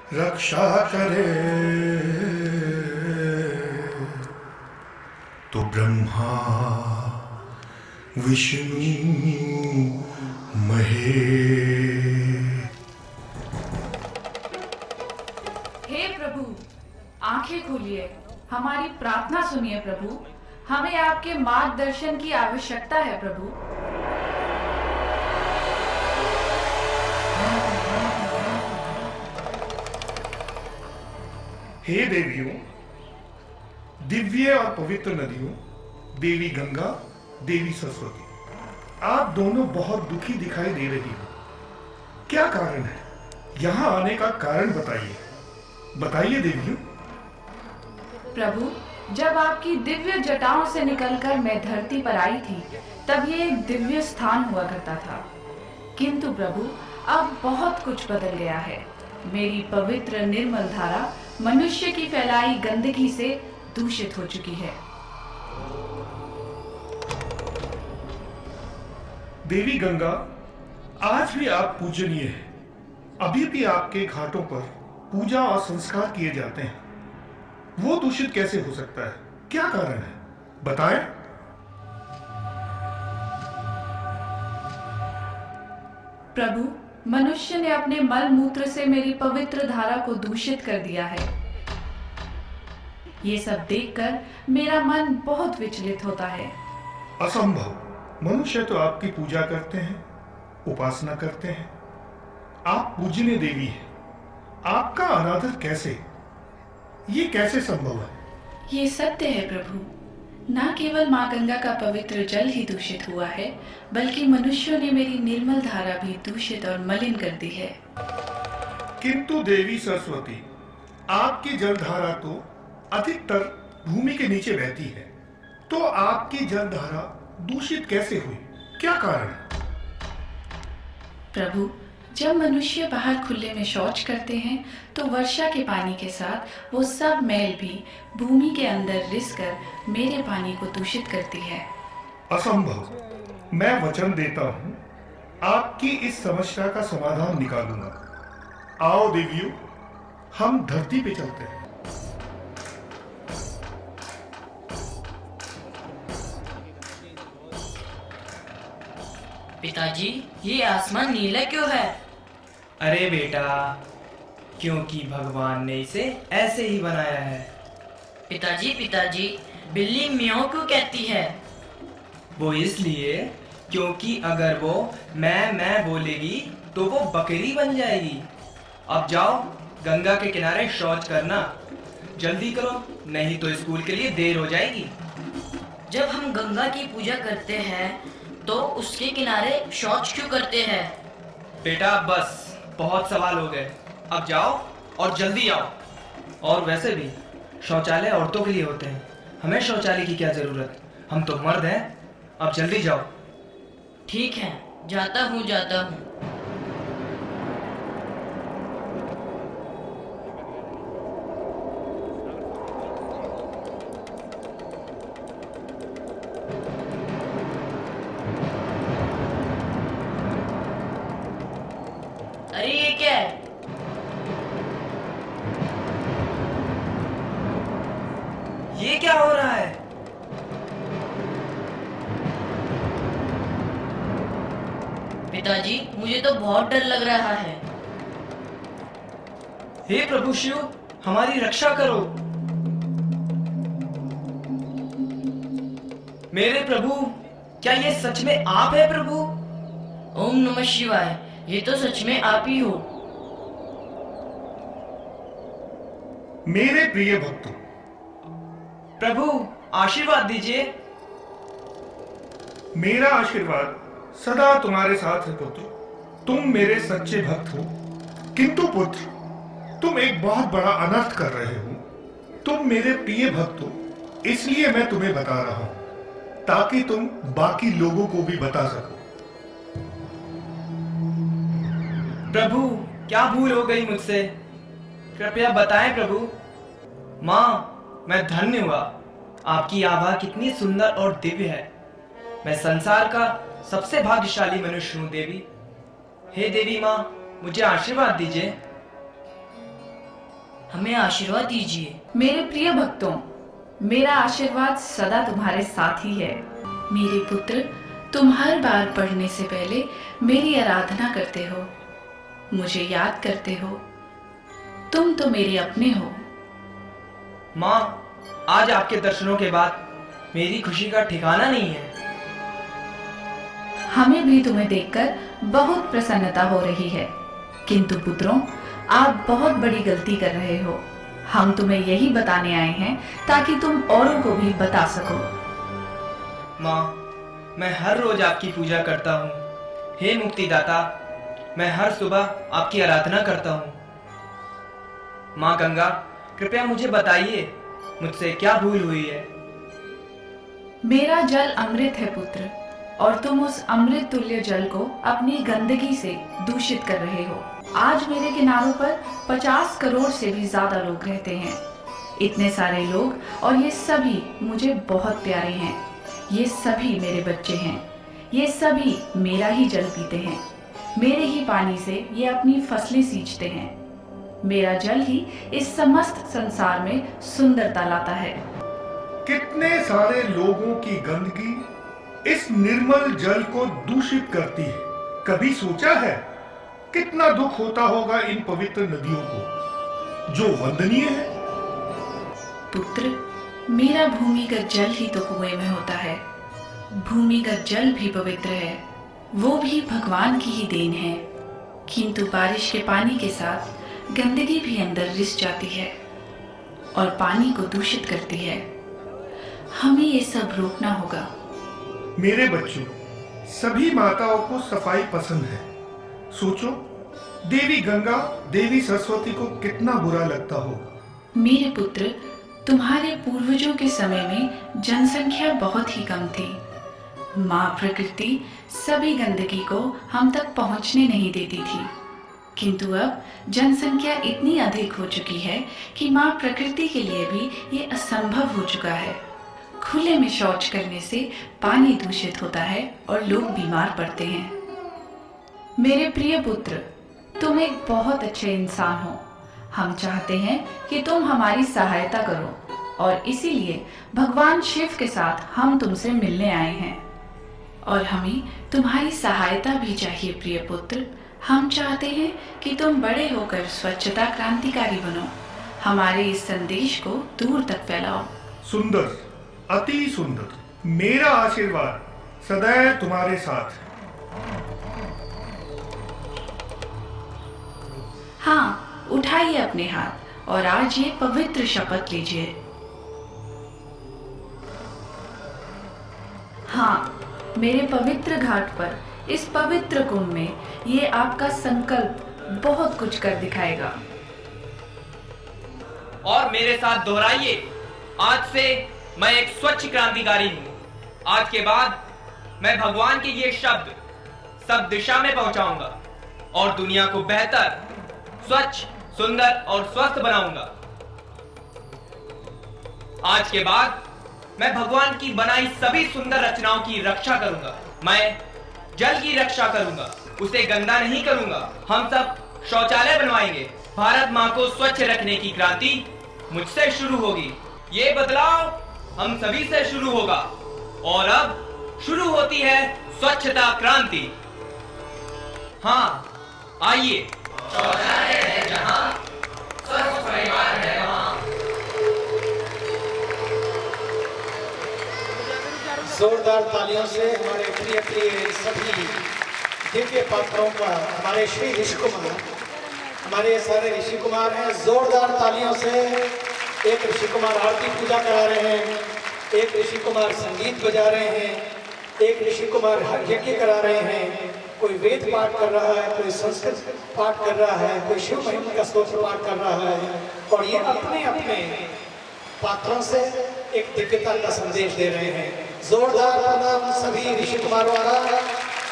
रक्षा करे तो ब्रह्मा विष्णु महेश। हे प्रभु, आंखें खोलिए, हमारी प्रार्थना सुनिए प्रभु। हमें आपके मार्गदर्शन की आवश्यकता है प्रभु। हे देवियों, दिव्य और पवित्र नदियों, देवी गंगा, देवी सरस्वती, आप दोनों बहुत दुखी दिखाई दे रही हो। क्या कारण है? यहाँ आने का कारण बताइए, बताइए देवियों। प्रभु, जब आपकी दिव्य जटाओं से निकलकर मैं धरती पर आई थी, तब ये एक दिव्य स्थान हुआ करता था। किंतु प्रभु, अब बहुत कुछ बदल गया है। मेरी पवित्र निर्मल धारा मनुष्य की फैलाई गंदगी से दूषित हो चुकी है। देवी गंगा, आज भी आप पूजनीय हैं। अभी भी आपके घाटों पर पूजा और संस्कार किए जाते हैं। वो दूषित कैसे हो सकता है? क्या कारण है, बताएं। प्रभु, मनुष्य ने अपने मल मूत्र से मेरी पवित्र धारा को दूषित कर दिया है। ये सब देखकर मेरा मन बहुत विचलित होता है। असंभव। मनुष्य तो आपकी पूजा करते हैं, उपासना करते हैं। आप पूजनीय देवी हैं, आपका अनादर कैसे? ये कैसे संभव है? ये सत्य है प्रभु। न केवल माँ गंगा का पवित्र जल ही दूषित हुआ है, बल्कि मनुष्यों ने मेरी निर्मल धारा भी दूषित और मलिन कर दी है। किंतु देवी सरस्वती, आपकी जलधारा तो अधिकतर भूमि के नीचे बहती है, तो आपकी जलधारा दूषित कैसे हुई? क्या कारण है? प्रभु, जब मनुष्य बाहर खुले में शौच करते हैं, तो वर्षा के पानी के साथ वो सब मैल भी भूमि के अंदर रिसकर मेरे पानी को दूषित करती है। असंभव। मैं वचन देता हूँ, आपकी इस समस्या का समाधान निकालूंगा। आओ देवियों, हम धरती पे चलते हैं। पिताजी, ये आसमान नीला क्यों है? अरे बेटा, क्योंकि भगवान ने इसे ऐसे ही बनाया है। पिताजी, बिल्ली म्याऊं क्यों कहती है? वो इसलिए क्योंकि अगर वो मैं बोलेगी तो वो बकरी बन जाएगी। अब जाओ, गंगा के किनारे शौच करना। जल्दी करो, नहीं तो स्कूल के लिए देर हो जाएगी। जब हम गंगा की पूजा करते हैं तो उसके किनारे शौच क्यों करते हैं? बेटा बस, बहुत सवाल हो गए। अब जाओ और जल्दी आओ। और वैसे भी शौचालय औरतों के लिए होते हैं, हमें शौचालय की क्या जरूरत? हम तो मर्द हैं। अब जल्दी जाओ। ठीक है, जाता हूँ। अरे ये क्या है? ये क्या हो रहा है? पिताजी, मुझे तो बहुत डर लग रहा है। हे प्रभु शिव, हमारी रक्षा करो। मेरे प्रभु, क्या ये सच में आप है प्रभु? ओम नमः शिवाय, ये तो सच में आप ही हो। मेरे प्रिय भक्तों, प्रभु आशीर्वाद दीजिए। मेरा आशीर्वाद सदा तुम्हारे साथ है पुत्र। तुम मेरे सच्चे भक्त हो। किंतु पुत्र, तुम एक बहुत बड़ा अनर्थ कर रहे हो। तुम मेरे प्रिय भक्त हो, इसलिए मैं तुम्हें बता रहा हूं, ताकि तुम बाकी लोगों को भी बता सको। प्रभु, क्या भूल हो गई मुझसे? कृपया बताएं प्रभु। माँ, मैं धन्य हुआ। आपकी आभा कितनी सुंदर और दिव्य है। मैं संसार का सबसे भाग्यशाली मनुष्य हूँ देवी। हे देवी माँ, मुझे आशीर्वाद दीजिए। हमें आशीर्वाद दीजिए। मेरे प्रिय भक्तों, मेरा आशीर्वाद सदा तुम्हारे साथ ही है। मेरे पुत्र, तुम हर बार पढ़ने से पहले मेरी आराधना करते हो, मुझे याद करते हो। तुम तो मेरे अपने हो। माँ, आज आपके दर्शनों के बाद मेरी खुशी का ठिकाना नहीं है। हमें भी तुम्हें देखकर बहुत प्रसन्नता हो रही है, किंतु पुत्रों, आप बहुत बड़ी गलती कर रहे हो। हम तुम्हें यही बताने आए हैं ताकि तुम औरों को भी बता सको। माँ, मैं हर रोज आपकी पूजा करता हूँ। हे मुक्तिदाता, मैं हर सुबह आपकी आराधना करता हूँ। माँ गंगा, कृपया मुझे बताइए, मुझसे क्या भूल हुई है? मेरा जल अमृत है पुत्र, और तुम उस अमृत तुल्य जल को अपनी गंदगी से दूषित कर रहे हो। आज मेरे किनारों पर 50 करोड़ से भी ज्यादा लोग रहते हैं। इतने सारे लोग, और ये सभी मुझे बहुत प्यारे हैं। ये सभी मेरे बच्चे हैं। ये सभी मेरा ही जल पीते हैं। मेरे ही पानी से ये अपनी फसलें सींचते हैं। मेरा जल ही इस समस्त संसार में सुंदरता लाता है। कितने सारे लोगों की गंदगी इस निर्मल जल को दूषित करती है। कभी सोचा है कितना दुख होता होगा इन पवित्र नदियों को जो वंदनीय है? पुत्र, मेरा भूमिगत जल ही तो कुएं में होता है। भूमिगत जल भी पवित्र है, वो भी भगवान की ही देन है। किंतु बारिश के पानी के साथ गंदगी भी अंदर रिस जाती है और पानी को दूषित करती है। हमें ये सब रोकना होगा। मेरे बच्चों, सभी माताओं को सफाई पसंद है। सोचो, देवी गंगा, देवी सरस्वती को कितना बुरा लगता होगा। मेरे पुत्र, तुम्हारे पूर्वजों के समय में जनसंख्या बहुत ही कम थी। माँ प्रकृति सभी गंदगी को हम तक पहुँचने नहीं देती थी, किंतु अब जनसंख्या इतनी अधिक हो चुकी है कि माँ प्रकृति के लिए भी ये असंभव हो चुका है। खुले में शौच करने से पानी दूषित होता है और लोग बीमार पड़ते हैं। मेरे प्रिय पुत्र, तुम एक बहुत अच्छे इंसान हो। हम चाहते हैं कि तुम हमारी सहायता करो, और इसीलिए भगवान शिव के साथ हम तुमसे मिलने आए हैं। और हमें तुम्हारी सहायता भी चाहिए प्रिय पुत्र। हम चाहते हैं कि तुम बड़े होकर स्वच्छता क्रांतिकारी बनो। हमारे इस संदेश को दूर तक फैलाओ। सुंदर, अति सुंदर। मेरा आशीर्वाद सदैव तुम्हारे साथ है। हाँ, उठाइए अपने हाथ और आज ये पवित्र शपथ लीजिए। हाँ, मेरे पवित्र घाट पर, इस पवित्र कुंभ में ये आपका संकल्प बहुत कुछ कर दिखाएगा। और मेरे साथ दोहराइए, आज से मैं एक स्वच्छ क्रांतिकारी हूँ। आज के बाद मैं भगवान के ये शब्द सब दिशा में पहुंचाऊंगा और दुनिया को बेहतर, स्वच्छ, सुंदर और स्वस्थ बनाऊंगा। आज के बाद मैं भगवान की बनाई सभी सुंदर रचनाओं की रक्षा करूंगा। मैं जल की रक्षा करूंगा, उसे गंदा नहीं करूंगा। हम सब शौचालय बनवाएंगे। भारत माँ को स्वच्छ रखने की क्रांति मुझसे शुरू होगी। ये बदलाव हम सभी से शुरू होगा। और अब शुरू होती है स्वच्छता क्रांति। हाँ, आइए। शौचालय है जहाँ, स्वच्छ परिवार है वहाँ। जोरदार तालियों से हमारे प्रिय प्रिय सभी दिव्य पात्रों का, हमारे श्री ऋषि कुमार, हमारे सारे ऋषि कुमार हैं। जोरदार तालियों से एक ऋषि कुमार आरती पूजा करा रहे हैं, एक ऋषि कुमार संगीत बजा रहे हैं, एक ऋषि कुमार यज्ञ करा रहे हैं। कोई वेद पाठ कर रहा है, कोई संस्कृत पाठ कर रहा है, कोई शिव महिमा का स्तोत्र पाठ कर रहा है। और ये अपने अपने पात्रों से एक दिव्यता का संदेश दे रहे हैं। जोरदार प्रणाम सभी ऋषि कुमारों द्वारा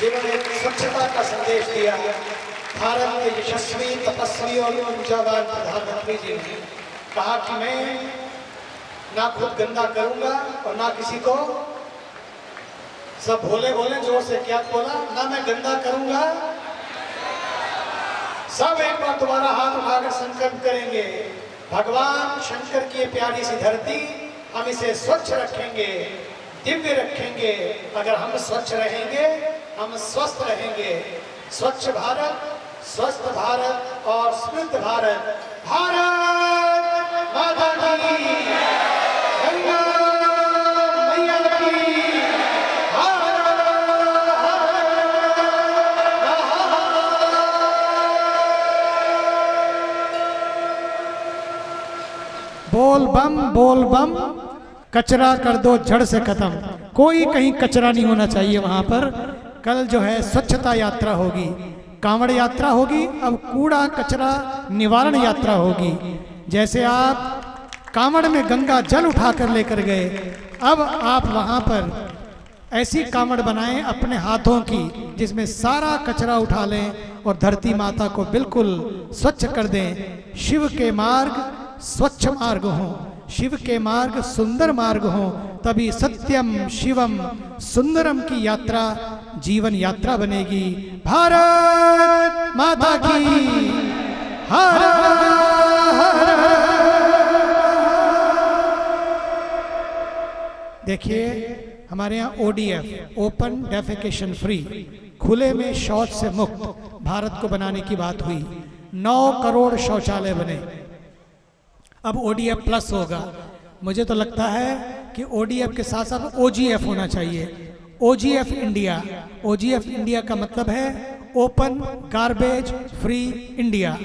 जिन्होंने स्वच्छता का संदेश दिया। भारत के यशस्वी, तपस्वी और ऊर्जावान प्रधानमंत्री जी ने कहा कि मैं ना खुद गंदा करूंगा और ना किसी को, सब भोले भोले जोर से क्या बोला, ना मैं गंदा करूंगा। सब एक बार दोबारा हाथ उठाकर संकल्प करेंगे, भगवान शंकर की ये प्यारी सी धरती, हम इसे स्वच्छ रखेंगे, दिव्य रखेंगे। अगर हम स्वच्छ रहेंगे, हम स्वस्थ रहेंगे। स्वच्छ भारत, स्वस्थ भारत और समृद्ध भारत। भारत माता की, गंगा मैया की, बोल बम कचरा कर दो जड़ से खत्म। कोई कहीं कचरा नहीं होना चाहिए वहां पर। कल जो है स्वच्छता यात्रा होगी, कांवड़ यात्रा होगी, अब कूड़ा कचरा निवारण यात्रा होगी। जैसे आप कांवड़ में गंगा जल उठाकर लेकर गए, अब आप वहां पर ऐसी कांवड़ बनाएं अपने हाथों की, जिसमें सारा कचरा उठा लें और धरती माता को बिल्कुल स्वच्छ कर दें। शिव के मार्ग स्वच्छ मार्ग हों, शिव के मार्ग सुंदर मार्ग हों, तभी सत्यम शिवम सुंदरम की यात्रा जीवन यात्रा बनेगी। भारत माता की हर हर। देखिए हमारे यहाँ ODF ओपन डेफेकेशन फ्री, खुले में शौच से मुक्त भारत को बनाने की बात हुई। 9 करोड़ शौचालय बने, अब ODF प्लस होगा। मुझे तो लगता है कि ODF के साथ साथ OGF होना चाहिए, OGF इंडिया। OGF इंडिया का मतलब है ओपन गार्बेज फ्री इंडिया।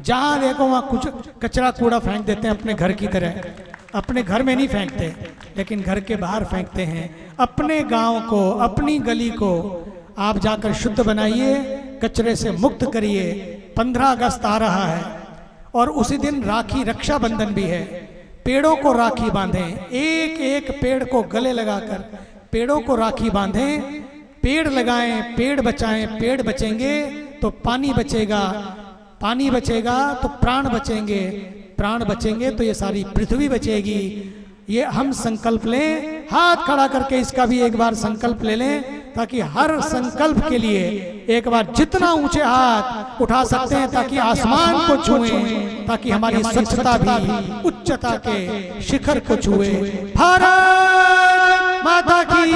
जहाँ देखो वहाँ कुछ कचरा कूड़ा फेंक देते हैं अपने घर की तरह। अपने घर में नहीं फेंकते, लेकिन घर के बाहर फेंकते हैं। अपने गांव को, अपनी गली को आप जाकर शुद्ध बनाइए, कचरे से मुक्त करिए। 15 अगस्त आ रहा है और उसी दिन राखी रक्षाबंधन भी है। पेड़ों को राखी बांधें, एक एक पेड़ को गले लगाकर पेड़ों को राखी बांधें। पेड़ लगाएं, पेड़ बचाएं, पेड़ बचेंगे तो पानी बचेगा, पानी बचेगा तो प्राण बचेंगे, प्राण बचेंगे तो ये सारी पृथ्वी बचेगी। ये हम संकल्प लें, हाथ खड़ा करके इसका भी एक बार संकल्प ले लें, ताकि हर संकल्प के लिए एक बार जितना ऊंचे हाथ उठा सकते हैं ताकि आसमान को छुएं, ताकि हमारी स्वच्छता भी उच्चता के शिखर को छुए। भारत माता की